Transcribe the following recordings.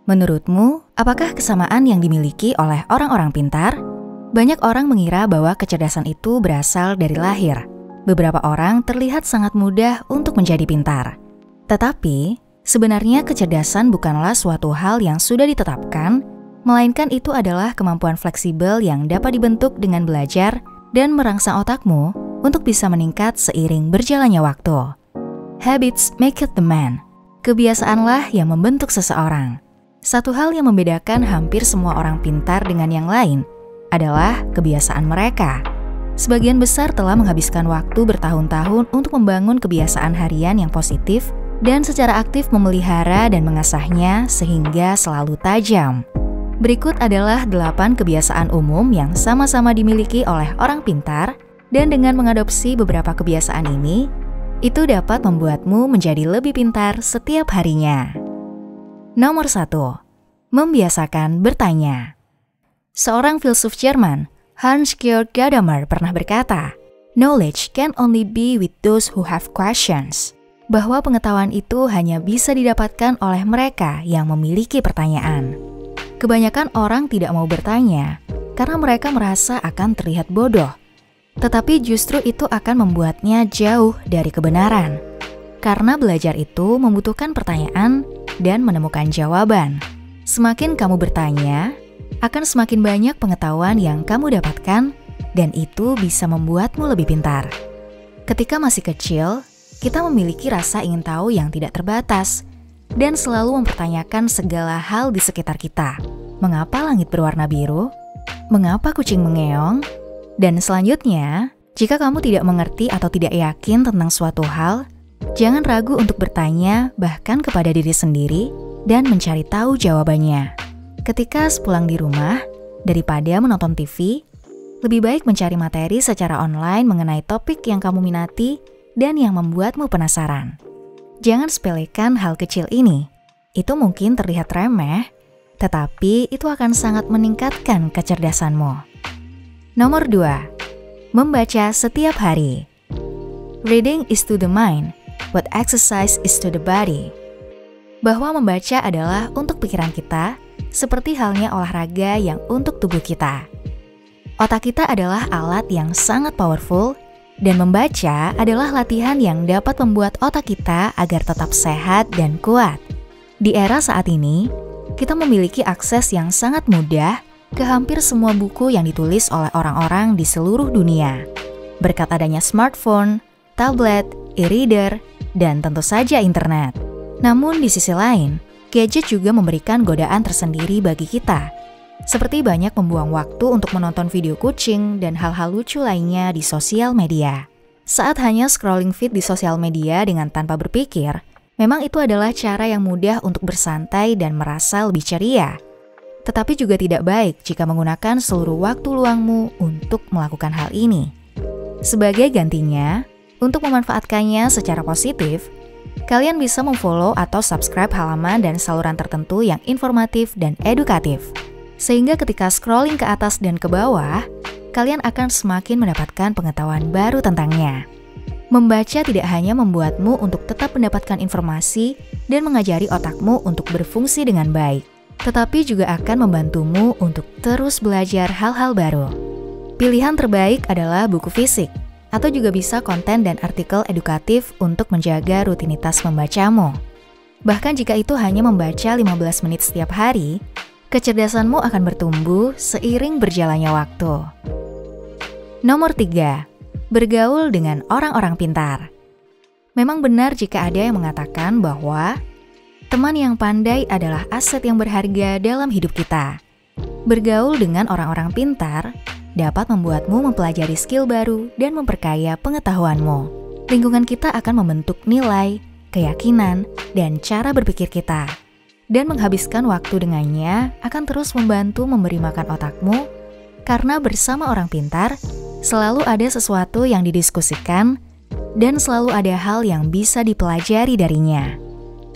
Menurutmu, apakah kesamaan yang dimiliki oleh orang-orang pintar? Banyak orang mengira bahwa kecerdasan itu berasal dari lahir. Beberapa orang terlihat sangat mudah untuk menjadi pintar. Tetapi, sebenarnya kecerdasan bukanlah suatu hal yang sudah ditetapkan, melainkan itu adalah kemampuan fleksibel yang dapat dibentuk dengan belajar dan merangsang otakmu untuk bisa meningkat seiring berjalannya waktu. Habits make it the man. Kebiasaanlah yang membentuk seseorang. Satu hal yang membedakan hampir semua orang pintar dengan yang lain adalah kebiasaan mereka. Sebagian besar telah menghabiskan waktu bertahun-tahun untuk membangun kebiasaan harian yang positif dan secara aktif memelihara dan mengasahnya sehingga selalu tajam. Berikut adalah 8 kebiasaan umum yang sama-sama dimiliki oleh orang pintar, dan dengan mengadopsi beberapa kebiasaan ini, itu dapat membuatmu menjadi lebih pintar setiap harinya. Nomor 1. Membiasakan bertanya. Seorang filsuf Jerman, Hans-Georg Gadamer pernah berkata, "Knowledge can only be with those who have questions." Bahwa pengetahuan itu hanya bisa didapatkan oleh mereka yang memiliki pertanyaan. Kebanyakan orang tidak mau bertanya karena mereka merasa akan terlihat bodoh. Tetapi justru itu akan membuatnya jauh dari kebenaran. Karena belajar itu membutuhkan pertanyaan dan menemukan jawaban. Semakin kamu bertanya, akan semakin banyak pengetahuan yang kamu dapatkan, dan itu bisa membuatmu lebih pintar. Ketika masih kecil, kita memiliki rasa ingin tahu yang tidak terbatas, dan selalu mempertanyakan segala hal di sekitar kita. Mengapa langit berwarna biru? Mengapa kucing mengeong? Dan selanjutnya, jika kamu tidak mengerti atau tidak yakin tentang suatu hal, jangan ragu untuk bertanya bahkan kepada diri sendiri dan mencari tahu jawabannya. Ketika sepulang di rumah, daripada menonton TV, lebih baik mencari materi secara online mengenai topik yang kamu minati dan yang membuatmu penasaran. Jangan sepelekan hal kecil ini. Itu mungkin terlihat remeh, tetapi itu akan sangat meningkatkan kecerdasanmu. Nomor 2. Membaca setiap hari. Reading is to the mind what exercise is to the body. Bahwa membaca adalah untuk pikiran kita, seperti halnya olahraga yang untuk tubuh kita. Otak kita adalah alat yang sangat powerful, dan membaca adalah latihan yang dapat membuat otak kita agar tetap sehat dan kuat. Di era saat ini, kita memiliki akses yang sangat mudah ke hampir semua buku yang ditulis oleh orang-orang di seluruh dunia. Berkat adanya smartphone, tablet, e-reader, dan tentu saja internet. Namun di sisi lain, gadget juga memberikan godaan tersendiri bagi kita. Seperti banyak membuang waktu untuk menonton video kucing dan hal-hal lucu lainnya di sosial media. Saat hanya scrolling feed di sosial media dengan tanpa berpikir, memang itu adalah cara yang mudah untuk bersantai dan merasa lebih ceria. Tetapi juga tidak baik jika menggunakan seluruh waktu luangmu untuk melakukan hal ini. Sebagai gantinya, untuk memanfaatkannya secara positif, kalian bisa memfollow atau subscribe halaman dan saluran tertentu yang informatif dan edukatif. Sehingga ketika scrolling ke atas dan ke bawah, kalian akan semakin mendapatkan pengetahuan baru tentangnya. Membaca tidak hanya membuatmu untuk tetap mendapatkan informasi dan mengajari otakmu untuk berfungsi dengan baik, tetapi juga akan membantumu untuk terus belajar hal-hal baru. Pilihan terbaik adalah buku fisik, atau juga bisa konten dan artikel edukatif untuk menjaga rutinitas membacamu. Bahkan jika itu hanya membaca 15 menit setiap hari, kecerdasanmu akan bertumbuh seiring berjalannya waktu. Nomor 3. Bergaul dengan orang-orang pintar. Memang benar jika ada yang mengatakan bahwa teman yang pandai adalah aset yang berharga dalam hidup kita. Bergaul dengan orang-orang pintar dapat membuatmu mempelajari skill baru dan memperkaya pengetahuanmu. Lingkungan kita akan membentuk nilai, keyakinan, dan cara berpikir kita. Dan menghabiskan waktu dengannya akan terus membantu memberi makan otakmu, karena bersama orang pintar, selalu ada sesuatu yang didiskusikan, dan selalu ada hal yang bisa dipelajari darinya.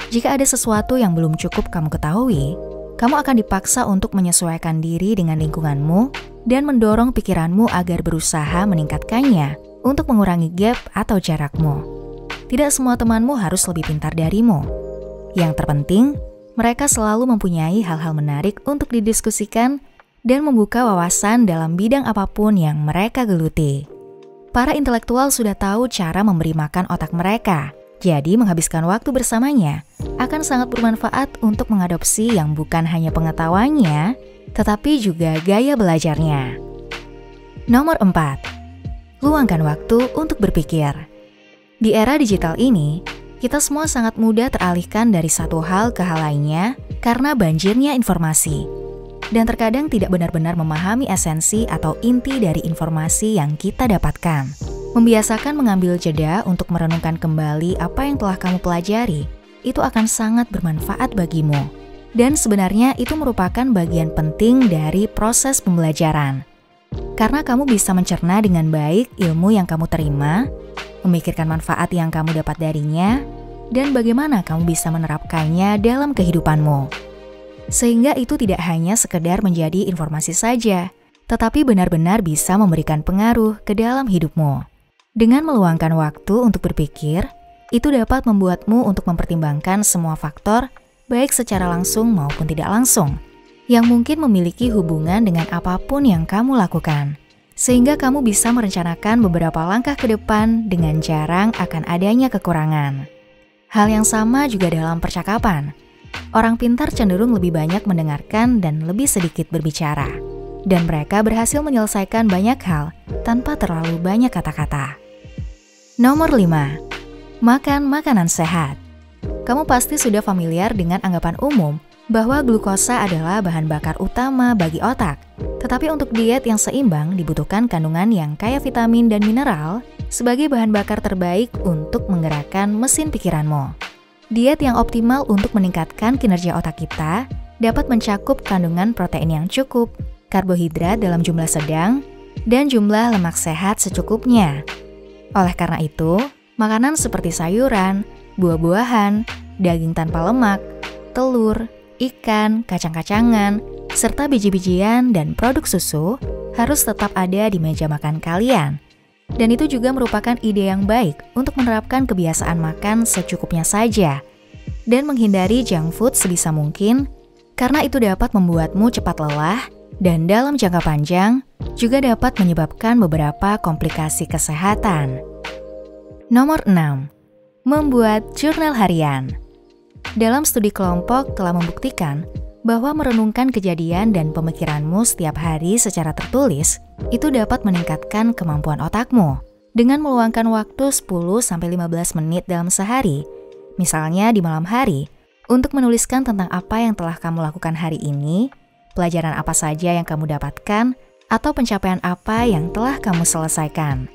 Jika ada sesuatu yang belum cukup kamu ketahui, kamu akan dipaksa untuk menyesuaikan diri dengan lingkunganmu dan mendorong pikiranmu agar berusaha meningkatkannya untuk mengurangi gap atau jarakmu. Tidak semua temanmu harus lebih pintar darimu. Yang terpenting, Mereka selalu mempunyai hal-hal menarik untuk didiskusikan dan membuka wawasan dalam bidang apapun yang mereka geluti. Para intelektual sudah tahu cara memberi makan otak mereka, jadi menghabiskan waktu bersamanya akan sangat bermanfaat untuk mengadopsi yang bukan hanya pengetahuannya, tetapi juga gaya belajarnya. Nomor 4. Luangkan waktu untuk berpikir. Di era digital ini, kita semua sangat mudah teralihkan dari satu hal ke hal lainnya karena banjirnya informasi. Dan terkadang tidak benar-benar memahami esensi atau inti dari informasi yang kita dapatkan. Membiasakan mengambil jeda untuk merenungkan kembali apa yang telah kamu pelajari, itu akan sangat bermanfaat bagimu. Dan sebenarnya itu merupakan bagian penting dari proses pembelajaran. Karena kamu bisa mencerna dengan baik ilmu yang kamu terima, memikirkan manfaat yang kamu dapat darinya, dan bagaimana kamu bisa menerapkannya dalam kehidupanmu. Sehingga itu tidak hanya sekedar menjadi informasi saja, tetapi benar-benar bisa memberikan pengaruh ke dalam hidupmu. Dengan meluangkan waktu untuk berpikir, itu dapat membuatmu untuk mempertimbangkan semua faktor, baik secara langsung maupun tidak langsung, yang mungkin memiliki hubungan dengan apapun yang kamu lakukan. Sehingga kamu bisa merencanakan beberapa langkah ke depan dengan jarang akan adanya kekurangan. Hal yang sama juga dalam percakapan. Orang pintar cenderung lebih banyak mendengarkan dan lebih sedikit berbicara. Dan mereka berhasil menyelesaikan banyak hal tanpa terlalu banyak kata-kata. Nomor 5. Makan makanan sehat. Kamu pasti sudah familiar dengan anggapan umum bahwa glukosa adalah bahan bakar utama bagi otak. Tetapi untuk diet yang seimbang dibutuhkan kandungan yang kaya vitamin dan mineral sebagai bahan bakar terbaik untuk menggerakkan mesin pikiranmu. Diet yang optimal untuk meningkatkan kinerja otak kita dapat mencakup kandungan protein yang cukup, karbohidrat dalam jumlah sedang, dan jumlah lemak sehat secukupnya. Oleh karena itu, makanan seperti sayuran, buah-buahan, daging tanpa lemak, telur, ikan, kacang-kacangan, serta biji-bijian dan produk susu harus tetap ada di meja makan kalian. Dan itu juga merupakan ide yang baik untuk menerapkan kebiasaan makan secukupnya saja dan menghindari junk food sebisa mungkin karena itu dapat membuatmu cepat lelah dan dalam jangka panjang juga dapat menyebabkan beberapa komplikasi kesehatan. Nomor 6. Membuat jurnal harian. Dalam studi kelompok telah membuktikan bahwa merenungkan kejadian dan pemikiranmu setiap hari secara tertulis itu dapat meningkatkan kemampuan otakmu. Dengan meluangkan waktu 10-15 menit dalam sehari, misalnya di malam hari, untuk menuliskan tentang apa yang telah kamu lakukan hari ini, pelajaran apa saja yang kamu dapatkan, atau pencapaian apa yang telah kamu selesaikan.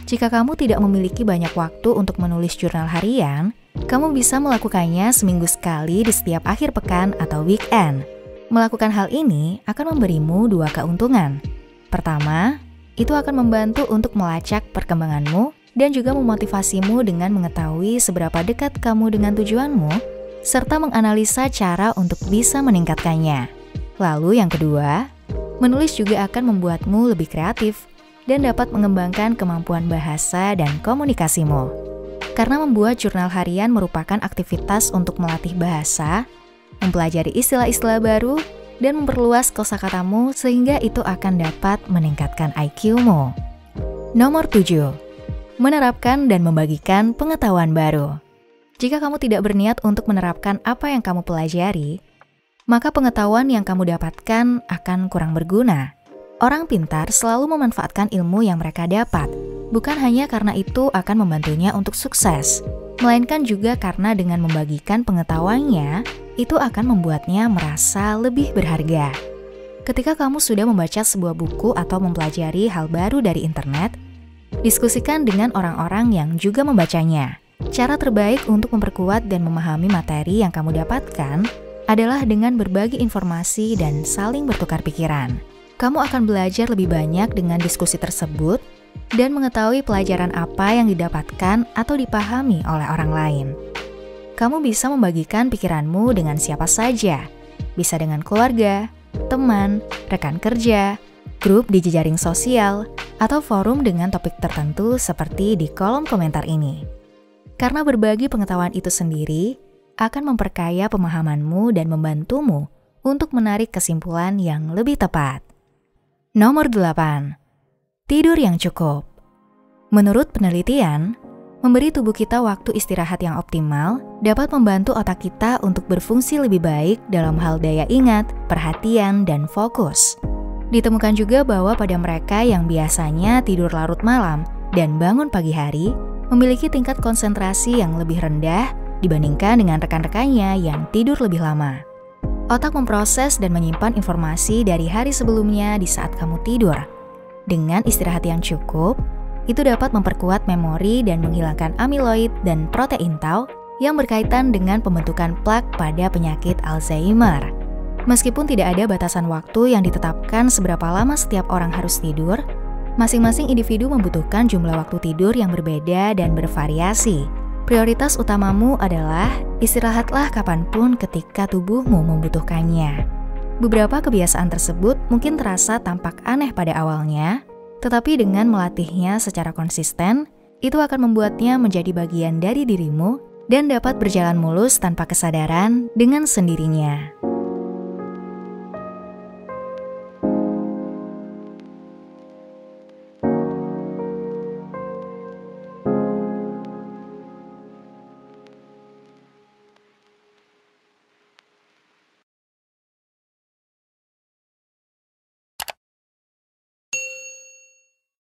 Jika kamu tidak memiliki banyak waktu untuk menulis jurnal harian, kamu bisa melakukannya seminggu sekali di setiap akhir pekan atau weekend. Melakukan hal ini akan memberimu dua keuntungan. Pertama, itu akan membantu untuk melacak perkembanganmu dan juga memotivasimu dengan mengetahui seberapa dekat kamu dengan tujuanmu, serta menganalisa cara untuk bisa meningkatkannya. Lalu yang kedua, menulis juga akan membuatmu lebih kreatif dan dapat mengembangkan kemampuan bahasa dan komunikasimu. Karena membuat jurnal harian merupakan aktivitas untuk melatih bahasa, mempelajari istilah-istilah baru, dan memperluas kosakatamu sehingga itu akan dapat meningkatkan IQ-mu. Nomor 7. Menerapkan dan membagikan pengetahuan baru. Jika kamu tidak berniat untuk menerapkan apa yang kamu pelajari, maka pengetahuan yang kamu dapatkan akan kurang berguna. Orang pintar selalu memanfaatkan ilmu yang mereka dapat, bukan hanya karena itu akan membantunya untuk sukses, melainkan juga karena dengan membagikan pengetahuannya, itu akan membuatnya merasa lebih berharga. Ketika kamu sudah membaca sebuah buku atau mempelajari hal baru dari internet, diskusikan dengan orang-orang yang juga membacanya. Cara terbaik untuk memperkuat dan memahami materi yang kamu dapatkan adalah dengan berbagi informasi dan saling bertukar pikiran. Kamu akan belajar lebih banyak dengan diskusi tersebut dan mengetahui pelajaran apa yang didapatkan atau dipahami oleh orang lain. Kamu bisa membagikan pikiranmu dengan siapa saja, bisa dengan keluarga, teman, rekan kerja, grup di jejaring sosial, atau forum dengan topik tertentu seperti di kolom komentar ini. Karena berbagi pengetahuan itu sendiri, akan memperkaya pemahamanmu dan membantumu untuk menarik kesimpulan yang lebih tepat. Nomor 8. Tidur yang cukup. Menurut penelitian, memberi tubuh kita waktu istirahat yang optimal dapat membantu otak kita untuk berfungsi lebih baik dalam hal daya ingat, perhatian, dan fokus. Ditemukan juga bahwa pada mereka yang biasanya tidur larut malam dan bangun pagi hari, memiliki tingkat konsentrasi yang lebih rendah dibandingkan dengan rekan-rekannya yang tidur lebih lama. Otak memproses dan menyimpan informasi dari hari sebelumnya di saat kamu tidur. Dengan istirahat yang cukup, itu dapat memperkuat memori dan menghilangkan amiloid dan protein tau yang berkaitan dengan pembentukan plak pada penyakit Alzheimer. Meskipun tidak ada batasan waktu yang ditetapkan seberapa lama setiap orang harus tidur, masing-masing individu membutuhkan jumlah waktu tidur yang berbeda dan bervariasi. Prioritas utamamu adalah istirahatlah kapanpun ketika tubuhmu membutuhkannya. Beberapa kebiasaan tersebut mungkin terasa tampak aneh pada awalnya, tetapi dengan melatihnya secara konsisten, itu akan membuatnya menjadi bagian dari dirimu dan dapat berjalan mulus tanpa kesadaran dengan sendirinya.